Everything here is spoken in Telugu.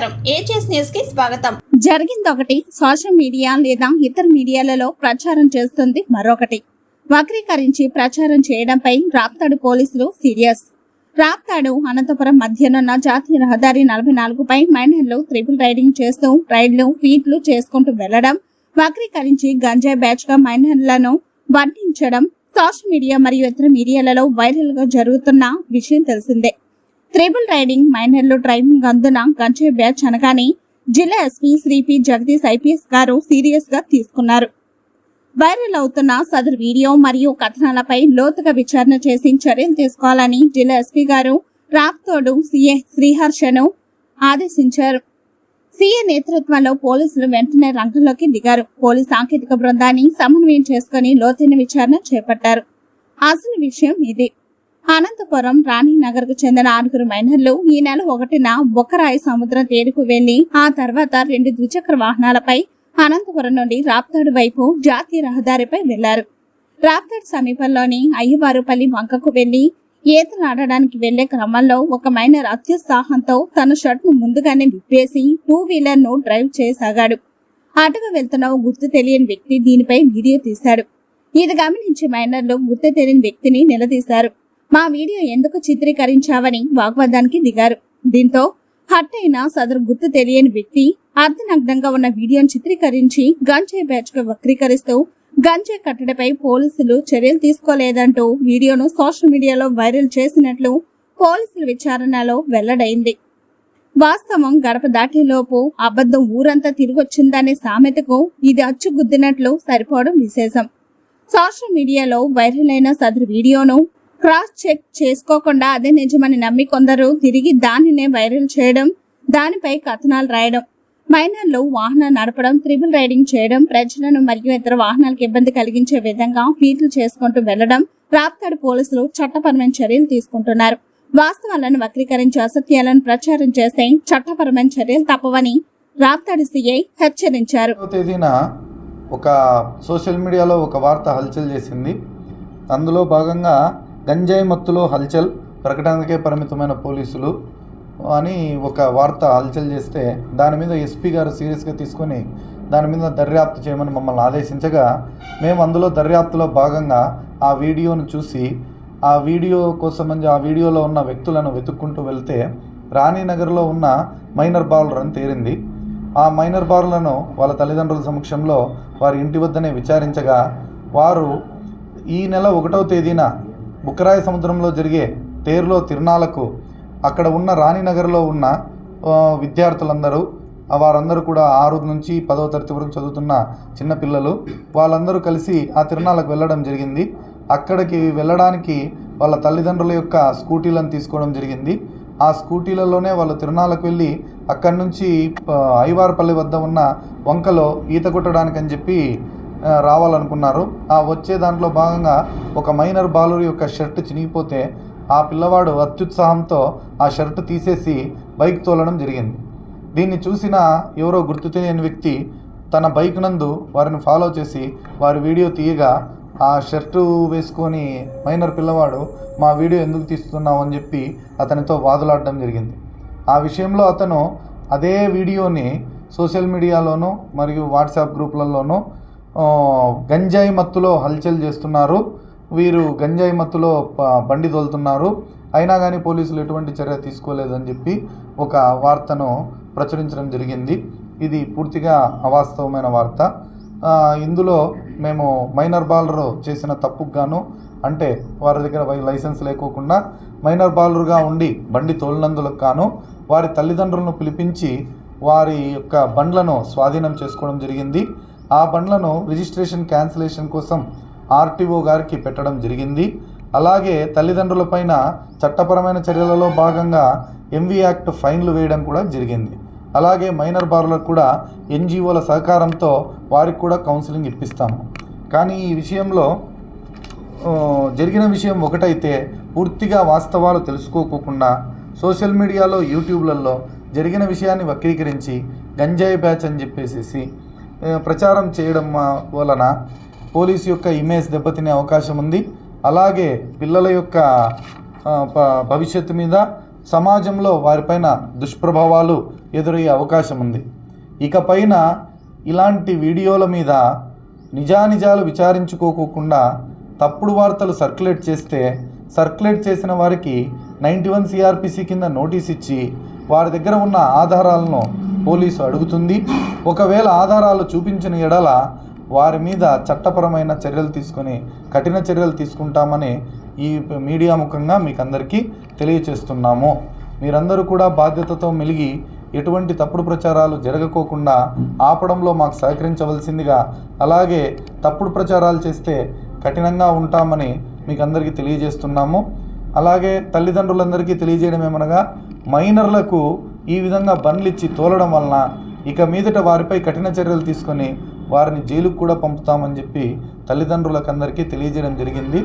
నమస్కారం ఏజెస్ న్యూస్ కి స్వాగతం. జరిగింది ఒకటి, సోషల్ మీడియా లేదా ఇతర మీడియాలలో ప్రచారం చేస్తుంది మరొకటి. వక్రీకరించి ప్రచారం చేయడంపై రాప్తాడు పోలీసులు సీరియస్. రాప్తాడు అనంతపురం మధ్యనున్న జాతీయ రహదారి 44పై మైనర్లు ట్రిపుల్ రైడింగ్ చేస్తూ రైడ్లు ఫీట్లు చేసుకుంటూ వెళ్లడం, వక్రీకరించి గంజాయి బ్యాచ్ గా మైనర్లను వర్ణించడం సోషల్ మీడియా మరియు ఇతర మీడియాలలో వైరల్ గా జరుగుతున్న విషయం తెలిసిందే. ట్రిపుల్ రైడింగ్ మైనర్లు డ్రైవింగ్ అందున గంజాయి బ్యాచ్ అనగానే జిల్లా SP Shri P Jagadish IPS గారు సీరియస్ గా తీసుకున్నారు. వైరల్ అవుతున్న సదరు వీడియో మరియు కథనాలపై లోతుగా విచారణ చేసి చర్యలు తీసుకోవాలని జిల్లా ఎస్పీ గారు రాప్తాడు సీఏ శ్రీహర్షను ఆదేశించారు. సీఏ నేతృత్వంలో పోలీసులు వెంటనే రంగంలోకి దిగారు. పోలీస్ సాంకేతిక బృందాన్ని సమన్వయం చేసుకుని లోతైన విచారణ చేపట్టారు. అసలు విషయం ఇది. అనంతపురం రాణినగర్ కు చెందిన 6 మైనర్లు ఈ నెల 1న బొక్కరాయి సముద్రం తీరుకు వెళ్లి ఆ తర్వాత 2 ద్విచక్ర వాహనాలపై అనంతపురం నుండి రాప్తాడు వైపు జాతీయ రహదారిపై వెళ్లారు. రాప్తాడు సమీపంలోని అయ్యవారుపల్లి వంకకు వెళ్లి ఈతలాడడానికి వెళ్లే క్రమంలో ఒక మైనర్ అత్యుత్సాహంతో తన షర్ట్ ను ముందుగానే విప్పేసి 2 వీలర్ ను డ్రైవ్ చేయసాగాడు. అటుగా వెళ్తున్న ఓ గుర్తు తెలియని వ్యక్తి దీనిపై వీడియో తీశాడు. ఇది గమనించి మైనర్లు గుర్తు తెలియని వ్యక్తిని నిలదీశారు. మా వీడియో ఎందుకు చిత్రీకరించావని వాగ్వాదానికి దిగారు. దీంతో హట్ అయిన సదరు గుర్తు తెలియని వ్యక్తి అర్ధనగ్నంగా ఉన్న వీడియోను చిత్రీకరించి గంజాయి బ్యాచ్ గా వక్రీకరిస్తూ గంజాయి కట్టడిపై పోలీసులు చర్యలు తీసుకోలేదంటూ వీడియోను సోషల్ మీడియాలో వైరల్ చేసినట్లు పోలీసుల విచారణలో వెల్లడైంది. వాస్తవం గడప దాటేలోపు అబద్ధం ఊరంతా తిరిగొచ్చిందనే సామెతకు ఇది అచ్చుగుద్దినట్లు సరిపోవడం విశేషం. సోషల్ మీడియాలో వైరల్ అయిన సదరు వీడియోను క్రాస్ చెక్ చేసుకోకుండా అదే నిజమని నమ్మి కొందరు తిరిగి దానినే వైరల్ చేయడం, దానిపై కథనాలు రాయడం, మైనర్లు వాహనం నడపడం, ట్రిపుల్ రైడింగ్ చేయడం, ప్రజలను మరియు ఇతర వాహనాలకు ఇబ్బంది కలిగించే విధంగా ఫీట్లు చేసుకుంటూ వెళ్లడం రాప్తాడు పోలీసులు చట్టపరమైన చర్యలు తీసుకుంటున్నారు. వాస్తవాలను వక్రీకరించి అసత్యాలను ప్రచారం చేస్తే చట్టపరమైన చర్యలు తప్పవని రాప్తాడు సీఐ హెచ్చరించారు. ఒక సోషల్ మీడియాలో ఒక వార్త హల్చల్ చేసింది. అందులో భాగంగా గంజాయి మత్తులో హల్చల్, ప్రకటనకే పరిమితమైన పోలీసులు అని ఒక వార్త హల్చల్ చేస్తే దాని మీద ఎస్పీ గారు సీరియస్గా తీసుకొని దాని మీద దర్యాప్తు చేయమని మమ్మల్ని ఆదేశించగా మేము అందులో దర్యాప్తులో భాగంగా ఆ వీడియోను చూసి ఆ వీడియో కోసమని ఆ వీడియోలో ఉన్న వ్యక్తులను వెతుక్కుంటూ వెళ్తే రాణినగర్లో ఉన్న మైనర్ బాలురు అని తేలింది. ఆ మైనర్ బాలులను వాళ్ళ తల్లిదండ్రుల సమక్షంలో వారి ఇంటి వద్దనే విచారించగా వారు ఈ నెల 1వ తేదీన బుక్కరాయి సముద్రంలో జరిగే తేరులో తిరునాళ్లకు అక్కడ ఉన్న రాణినగర్లో ఉన్న విద్యార్థులందరూ వారందరూ కూడా 6 నుంచి 10వ తరగతి వరకు చదువుతున్న చిన్నపిల్లలు వాళ్ళందరూ కలిసి ఆ తిరునాళ్లకు వెళ్ళడం జరిగింది. అక్కడికి వెళ్ళడానికి వాళ్ళ తల్లిదండ్రుల యొక్క స్కూటీలను తీసుకోవడం జరిగింది. ఆ స్కూటీలలోనే వాళ్ళు తిరునాళ్లకు వెళ్ళి అక్కడి నుంచి అయ్యవారపల్లి వద్ద ఉన్న వంకలో ఈత కొట్టడానికి అని చెప్పి రావాలనుకున్నారు. ఆ వచ్చే దాంట్లో భాగంగా ఒక మైనర్ బాలురు యొక్క షర్ట్ చినిగిపోతే ఆ పిల్లవాడు అత్యుత్సాహంతో ఆ షర్ట్ తీసేసి బైక్ తోలడం జరిగింది. దీన్ని చూసిన ఎవరో గుర్తు తెలియని వ్యక్తి తన బైక్ నందు వారిని ఫాలో చేసి వారి వీడియో తీయగా ఆ షర్టు వేసుకొని మైనర్ పిల్లవాడు మా వీడియో ఎందుకు తీస్తున్నావు అని చెప్పి అతనితో వాదులాడడం జరిగింది. ఆ విషయంలో అతను అదే వీడియోని సోషల్ మీడియాలోనూ మరియు వాట్సాప్ గ్రూపులలోనూ గంజాయి మత్తులో హల్చల్ చేస్తున్నారు, వీరు గంజాయి మత్తులో బండి తోలుతున్నారు, అయినా కానీ పోలీసులు ఎటువంటి చర్య తీసుకోలేదని చెప్పి ఒక వార్తను ప్రచురించడం జరిగింది. ఇది పూర్తిగా అవాస్తవమైన వార్త. ఇందులో మేము మైనర్ బాలరు చేసిన తప్పుకు గాను, అంటే వారి దగ్గర లైసెన్స్ లేకోకుండా మైనర్ బాలరుగా ఉండి బండి తోలినందులకు గాను వారి తల్లిదండ్రులను పిలిపించి వారి యొక్క బండ్లను స్వాధీనం చేసుకోవడం జరిగింది. ఆ బండ్లను రిజిస్ట్రేషన్ క్యాన్సిలేషన్ కోసం ఆర్టీఓ గారికి పెట్టడం జరిగింది. అలాగే తల్లిదండ్రులపైన చట్టపరమైన చర్యలలో భాగంగా ఎంవి యాక్ట్ ఫైన్లు వేయడం కూడా జరిగింది. అలాగే మైనర్ బాలులకు కూడా ఎన్జిఓల సహకారంతో వారికి కూడా కౌన్సిలింగ్ ఇప్పిస్తాము. కానీ ఈ విషయంలో జరిగిన విషయం ఒకటైతే పూర్తిగా వాస్తవాలు తెలుసుకోకుండా సోషల్ మీడియాలో యూట్యూబ్లలో జరిగిన విషయాన్ని వక్రీకరించి గంజాయి బ్యాచ్ అని చెప్పేసి ప్రచారం చేయడం వలన పోలీసు యొక్క ఇమేజ్ దెబ్బతినే అవకాశం ఉంది. అలాగే పిల్లల యొక్క భవిష్యత్తు మీద సమాజంలో వారిపైన దుష్ప్రభావాలు ఎదురయ్యే అవకాశం ఉంది. ఇకపైన ఇలాంటి వీడియోల మీద నిజానిజాలు విచారించుకోకుండా తప్పుడు వార్తలు సర్క్యులేట్ చేసిన వారికి 91 CRPC కింద నోటీస్ ఇచ్చి వారి దగ్గర ఉన్న ఆధారాలను పోలీసు అడుగుతుంది. ఒకవేళ ఆధారాలు చూపించిన ఎడల వారి మీద చట్టపరమైన చర్యలు తీసుకొని కఠిన చర్యలు తీసుకుంటామని ఈ మీడియా ముఖంగా మీకు అందరికీ తెలియచేస్తున్నాము. మీరందరూ కూడా బాధ్యతతో మెలిగి ఎటువంటి తప్పుడు ప్రచారాలు జరగకోకుండా ఆపడంలో మాకు సహకరించవలసిందిగా, అలాగే తప్పుడు ప్రచారాలు చేస్తే కఠినంగా ఉంటామని మీకు అందరికీ తెలియజేస్తున్నాము. అలాగే తల్లిదండ్రులందరికీ తెలియజేయడం ఏమనగా, మైనర్లకు ఈ విధంగా బండ్లు ఇచ్చి తోలడం వలన ఇక మీదట వారిపై కఠిన చర్యలు తీసుకొని వారిని జైలుకు కూడా పంపుతామని చెప్పి తల్లిదండ్రులకు అందరికీ తెలియజేయడం జరిగింది.